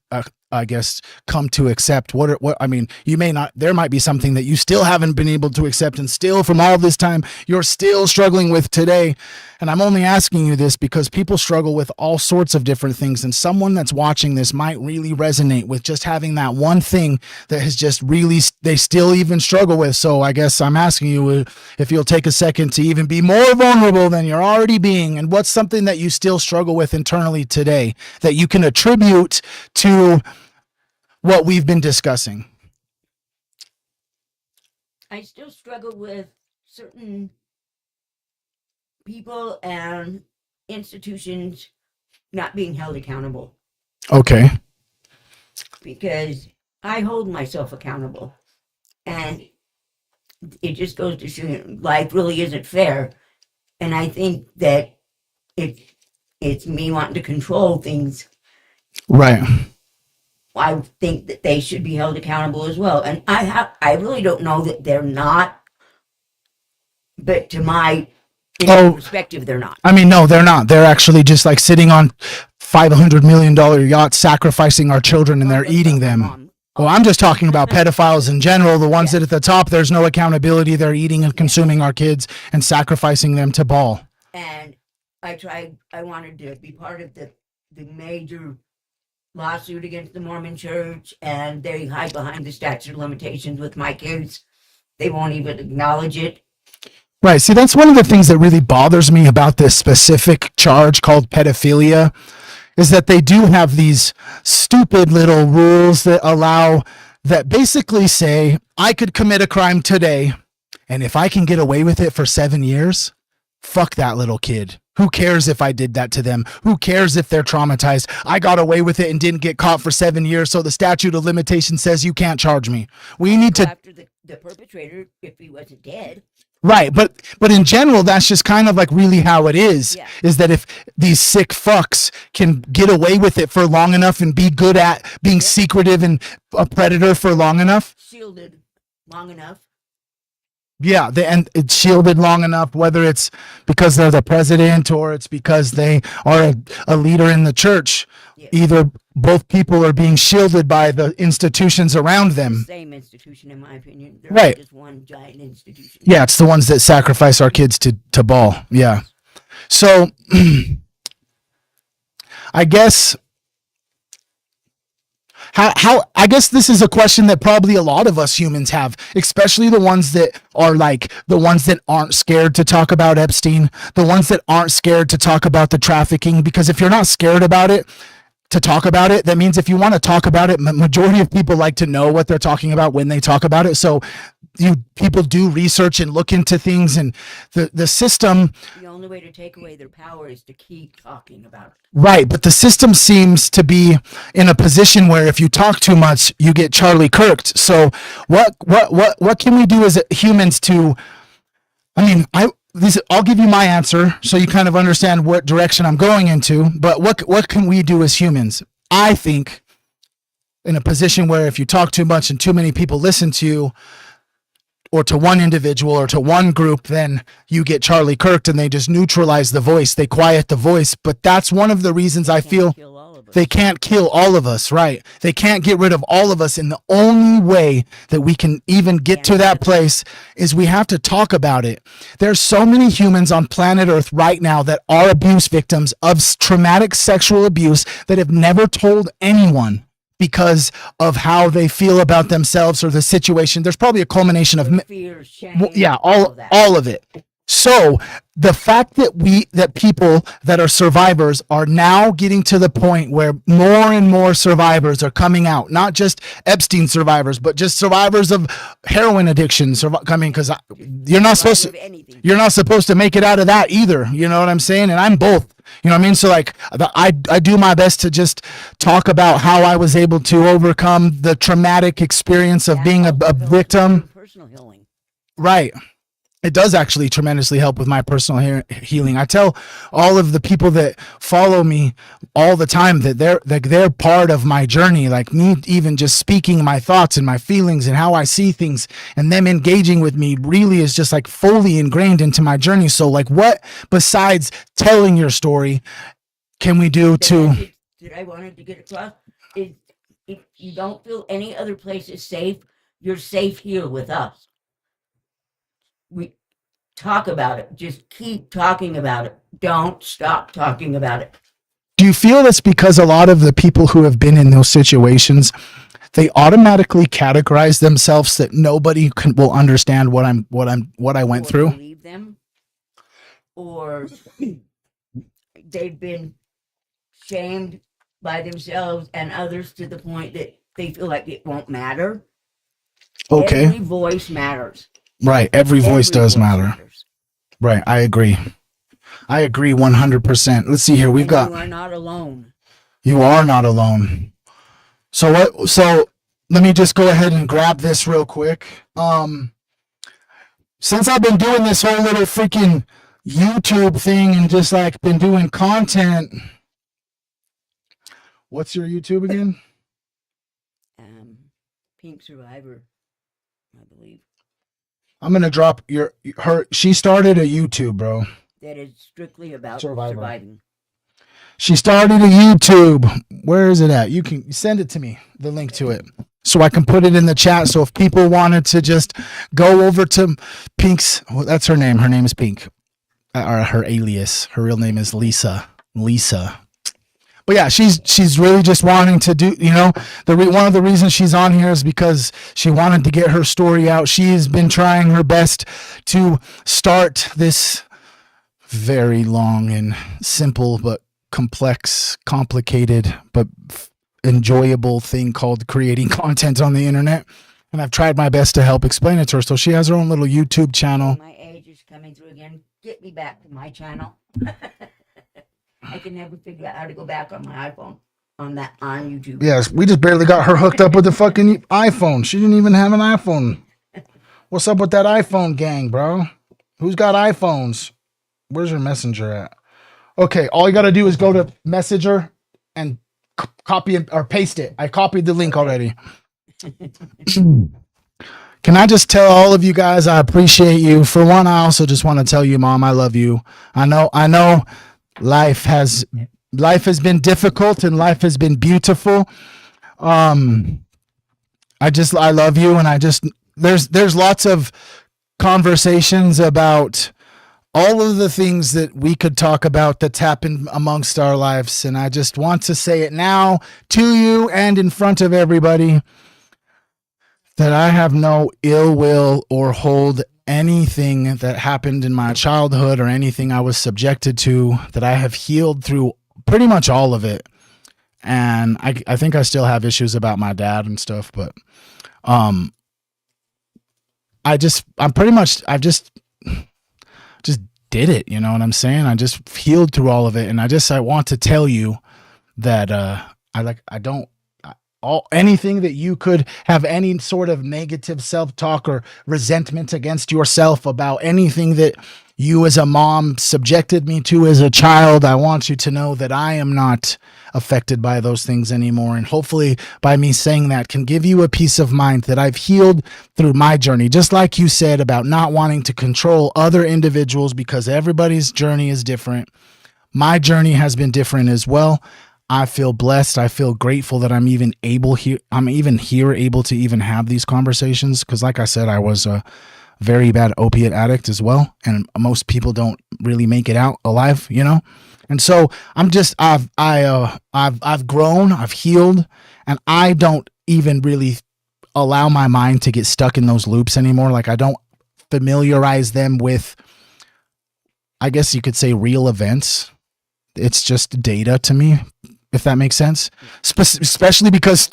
I guess come to accept? What I mean, there might be something that you still haven't been able to accept, and still from all this time you're still struggling with today. And I'm only asking you this because people struggle with all sorts of different things, and someone that's watching this might really resonate with just having that one thing that has just really, they still even struggle with. So I guess I'm asking you if you'll take a second to even be more vulnerable than you're already being, and what's something that you still struggle with internally today that you can attribute to what we've been discussing. I still struggle with certain people and institutions not being held accountable. Okay. Because I hold myself accountable. And it just goes to show you life really isn't fair. And I think that it's me wanting to control things. Right. I think that they should be held accountable as well. And I really don't know that they're not, but to my perspective, they're not. I mean, no, they're not. They're actually just like sitting on $500 million yachts, sacrificing our children, and they're eating them. Well, I'm just talking about pedophiles in general, the ones that at the top, there's no accountability. They're eating and consuming our kids and sacrificing them to ball. And I wanted to be part of the major lawsuit against the Mormon Church, and they hide behind the statute of limitations with my kids. They won't even acknowledge it. Right. See, that's one of the things that really bothers me about this specific charge called pedophilia, is that they do have these stupid little rules that basically say, I could commit a crime today, and if I can get away with it for 7 years, fuck that little kid. Who cares if I did that to them? Who cares if they're traumatized? I got away with it and didn't get caught for 7 years, so the statute of limitations says you can't charge me. We need to... After the perpetrator, if he wasn't dead. Right, but in general, that's just kind of like really how it is, is that if these sick fucks can get away with it for long enough and be good at being secretive and a predator for long enough. Shielded long enough. Yeah, and it's shielded long enough, whether it's because they're the president or it's because they are a leader in the church. Yeah. Either both people are being shielded by the institutions around them. Same institution, in my opinion. They're right. Just one giant institution. Yeah, it's the ones that sacrifice our kids to ball. Yeah. So, I guess... How I guess this is a question that probably a lot of us humans have, especially the ones that are like the ones that aren't scared to talk about Epstein, the ones that aren't scared to talk about the trafficking, because if you're not scared about it, to talk about it, that means if you want to talk about it, majority of people like to know what they're talking about when they talk about it. So people do research and look into things, and the system. The only way to take away their power is to keep talking about it. Right, but the system seems to be in a position where if you talk too much, you get Charlie Kirked. So what can we do as humans to? I mean, I'll give you my answer so you kind of understand what direction I'm going into. But what can we do as humans? I think in a position where if you talk too much and too many people listen to you, or to one individual or to one group, then you get Charlie Kirked and they just neutralize the voice. They quiet the voice. But that's one of the reasons I feel they can't kill all of us, right? They can't get rid of all of us. And the only way that we can even get to that place is we have to talk about it. There's so many humans on planet Earth right now that are abuse victims of traumatic sexual abuse that have never told anyone because of how they feel about themselves or the situation. There's probably a culmination of fear, shame, all of it. So the fact that people that are survivors are now getting to the point where more and more survivors are coming out, not just Epstein survivors, but just survivors of heroin addiction coming, because you're not supposed to make it out of that either. You know what I'm saying? And I'm both. You know what I mean? So like I do my best to just talk about how I was able to overcome the traumatic experience of being a victim. Personal healing. Right. It does actually tremendously help with my personal healing. I tell all of the people that follow me all the time that they're part of my journey. Like me even just speaking my thoughts and my feelings and how I see things and them engaging with me really is just like fully ingrained into my journey. So like what besides telling your story can we do that I wanted to get across is if you don't feel any other place is safe, you're safe here with us. We talk about it. Just keep talking about it. Don't stop talking about it. Do you feel it's because a lot of the people who have been in those situations, they automatically categorize themselves that nobody will understand what I went through? Believe them, or they've been shamed by themselves and others to the point that they feel like it won't matter. Okay. Every voice matters. Right. Every voice does matter. Right. I agree. I agree 100%. Let's see here. You are not alone. You are not alone. So let me just go ahead and grab this real quick. Since I've been doing this whole little freaking YouTube thing and just like been doing content. What's your YouTube again? Pink Survivor, I believe. I'm gonna drop her. She started a YouTube, bro. That is strictly about surviving. She started a YouTube. Where is it at? You can send it to me, the link to it, so I can put it in the chat. So if people wanted to just go over to Pink's, well, that's her name. Her name is Pink, or her alias. Her real name is Lisa. But yeah, she's really just wanting to do, one of the reasons she's on here is because she wanted to get her story out. She's been trying her best to start this very long and simple but complex, complicated, but enjoyable thing called creating content on the internet. And I've tried my best to help explain it to her. So she has her own little YouTube channel. My age is coming through again. Get me back to my channel. I can never figure out how to go back on my iPhone on YouTube. Yes, we just barely got her hooked up with the fucking iPhone. She didn't even have an iPhone. What's up with that iPhone gang, bro? Who's got iPhones? Where's your messenger at? Okay, all you got to do is go to Messenger and copy or paste it. I copied the link already. Can I just tell all of you guys I appreciate you? For one, I also just want to tell you, Mom, I love you. I know life has been difficult and life has been beautiful. I love you, and there's lots of conversations about all of the things that we could talk about that's happened amongst our lives, and I just want to say it now to you and in front of everybody that I have no ill will or hold anything that happened in my childhood or anything I was subjected to, that I have healed through pretty much all of it. And I think I still have issues about my dad and stuff, but I just did it, you know what I'm saying? I just healed through all of it. And I want to tell you that anything that you could have any sort of negative self-talk or resentment against yourself about anything that you as a mom subjected me to as a child. I want you to know that I am not affected by those things anymore. And hopefully by me saying that can give you a peace of mind that I've healed through my journey. Just like you said about not wanting to control other individuals because everybody's journey is different. My journey has been different as well. I feel blessed. I feel grateful that I'm even here able to even have these conversations. Cause like I said, I was a very bad opiate addict as well. And most people don't really make it out alive, you know? And so I've grown, I've healed, and I don't even really allow my mind to get stuck in those loops anymore. Like I don't familiarize them with, I guess you could say, real events. It's just data to me, if that makes sense. Especially because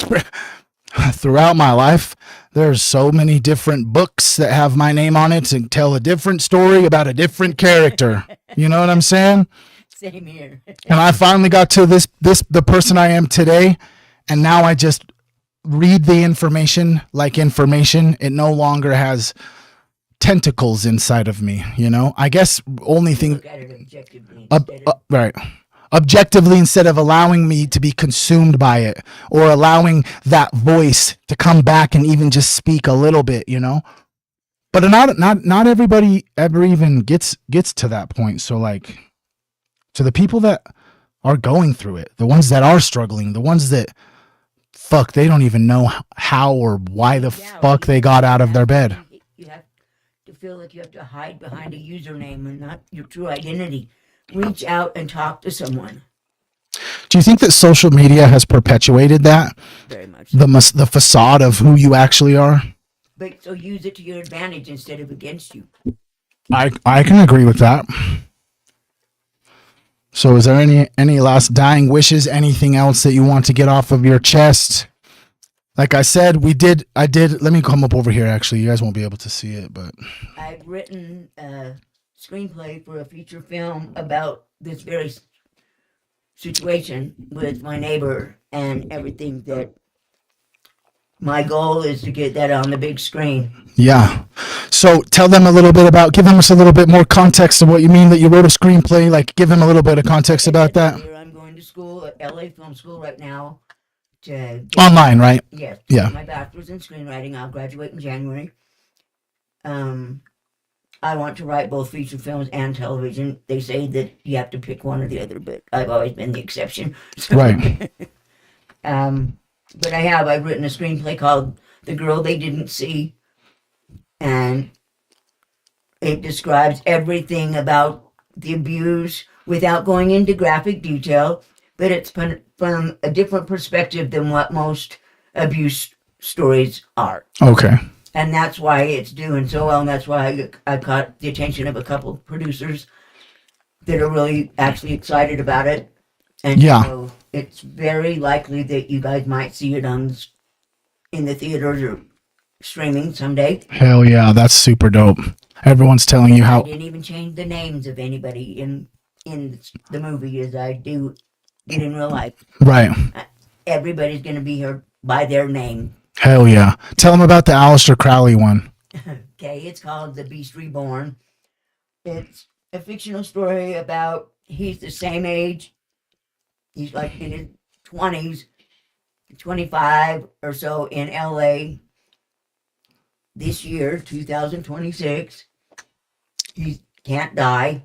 throughout my life, there's so many different books that have my name on it and tell a different story about a different character. You know what I'm saying? Same here. And I finally got to the person I am today, and now I just read the information like information. It no longer has tentacles inside of me, you know? I guess only thing Look at it objectively instead of right. Objectively, instead of allowing me to be consumed by it or allowing that voice to come back and even just speak a little bit, you know? But not everybody ever even gets to that point. So like, to the people that are going through it, the ones that are struggling, the ones that they don't even know how or why the fuck they got out of their bed. You have to feel like you have to hide behind a username and not your true identity. Reach out and talk to someone. Do you think that social media has perpetuated that? Very much. The facade of who you actually are? But so use it to your advantage instead of against you. I can agree with that. So is there any last dying wishes, anything else that you want to get off of your chest? Like I said, I did, let me come up over here actually. You guys won't be able to see it, but I've written a screenplay for a feature film about this very situation with my neighbor and everything. That my goal is to get that on the big screen. yeah. So tell them a little bit give them us a little bit more context of what you mean that you wrote a screenplay. Like give them a little bit of context about that. I'm going to school at LA Film School right now. Online, right? Yes. Yeah. My bachelor's in screenwriting. I'll graduate in January. I want to write both feature films and television. They say that you have to pick one or the other, but I've always been the exception. So, Right. But I've written a screenplay called The Girl They Didn't See. And it describes everything about the abuse without going into graphic detail, but it's from a different perspective than what most abuse stories are. Okay. And that's why it's doing so well, and that's why I caught the attention of a couple of producers that are really actually excited about it. And yeah. So it's very likely that you guys might see it in the theaters or streaming someday. Hell yeah, that's super dope. Everyone's telling you how. I didn't even change the names of anybody in the movie as I do in real life. Right. Everybody's going to be here by their name. Hell yeah. Tell them about the Aleister Crowley one. Okay, it's called The Beast Reborn. It's a fictional story about he's the same age. He's like in his 20s, 25 or so in LA this year, 2026. He can't die.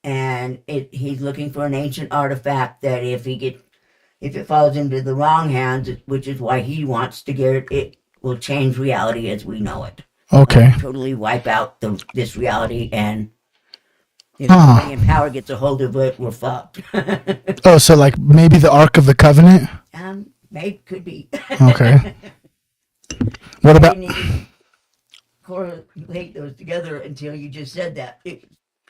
And he's looking for an ancient artifact that if it falls into the wrong hands, which is why he wants to get it, it will change reality as we know it. Okay. Totally wipe out this reality, and if somebody in power gets a hold of it, we're fucked. Oh, so like maybe the Ark of the Covenant? Maybe, could be. Okay. What about? I didn't even correlate those together until you just said that.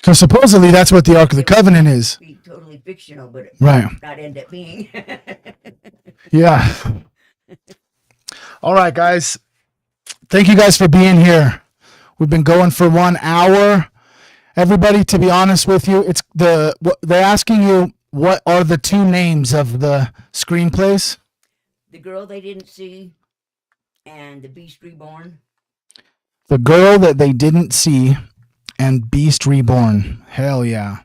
So supposedly that's what the Ark of the Covenant is. Be totally fictional, but it Right. might not end up being. Yeah. All right, guys. Thank you guys for being here. We've been going for 1 hour. Everybody, to be honest with you, they're asking you what are the two names of the screenplays. The Girl They Didn't See, and The Beast Reborn. The Girl That They Didn't See and Beast Reborn. Hell yeah.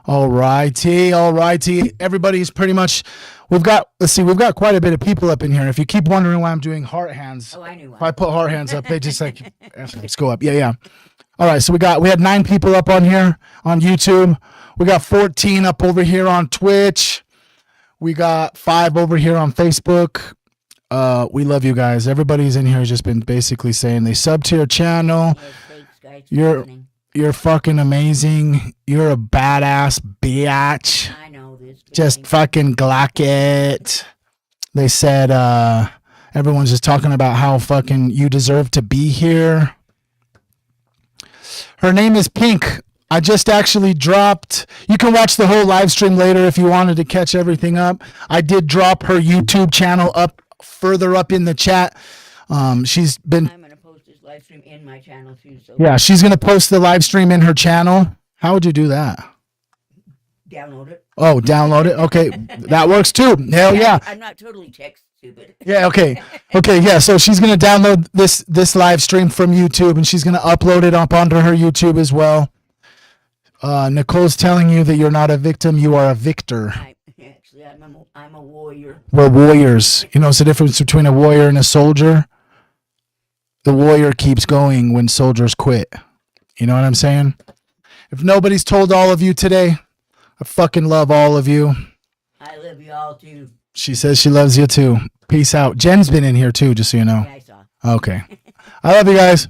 All righty. Everybody's pretty much, we've got quite a bit of people up in here. If you keep wondering why I'm doing heart hands, Oh, I knew if I one. put heart hands up, they just like, let's go up. Yeah. All right, so we had 9 people up on here on YouTube. We got 14 up over here on Twitch. We got 5 over here on Facebook. We love you guys. Everybody's in here has just been basically saying they sub to your channel. Yes, thanks, guys, for You're listening. you're fucking amazing. You're a badass bitch. I know this. but Just thanks. fucking glock it. They said everyone's just talking about how fucking you deserve to be here. Her name is Pink. I just actually dropped. You can watch the whole live stream later if you wanted to catch everything up. I did drop her YouTube channel up further up in the chat. She's been, I'm going to post this live stream in my channel too, so yeah, she's going to post the live stream in her channel. How would you do that? download it. Oh, download it. Okay, that works too. Hell yeah. I'm not totally tech stupid. Yeah, okay. Yeah, so she's going to download this live stream from YouTube and she's going to upload it up onto her YouTube as well. Nicole's telling you that you're not a victim, you are a victor. Actually, I'm a warrior. We're warriors. You know, it's the difference between a warrior and a soldier. The warrior keeps going when soldiers quit. You know what I'm saying? If nobody's told all of you today, I fucking love all of you. I love you all too. She says she loves you too. Peace out. Jen's been in here too, just so you know. Yeah, I saw. Okay. I love you guys.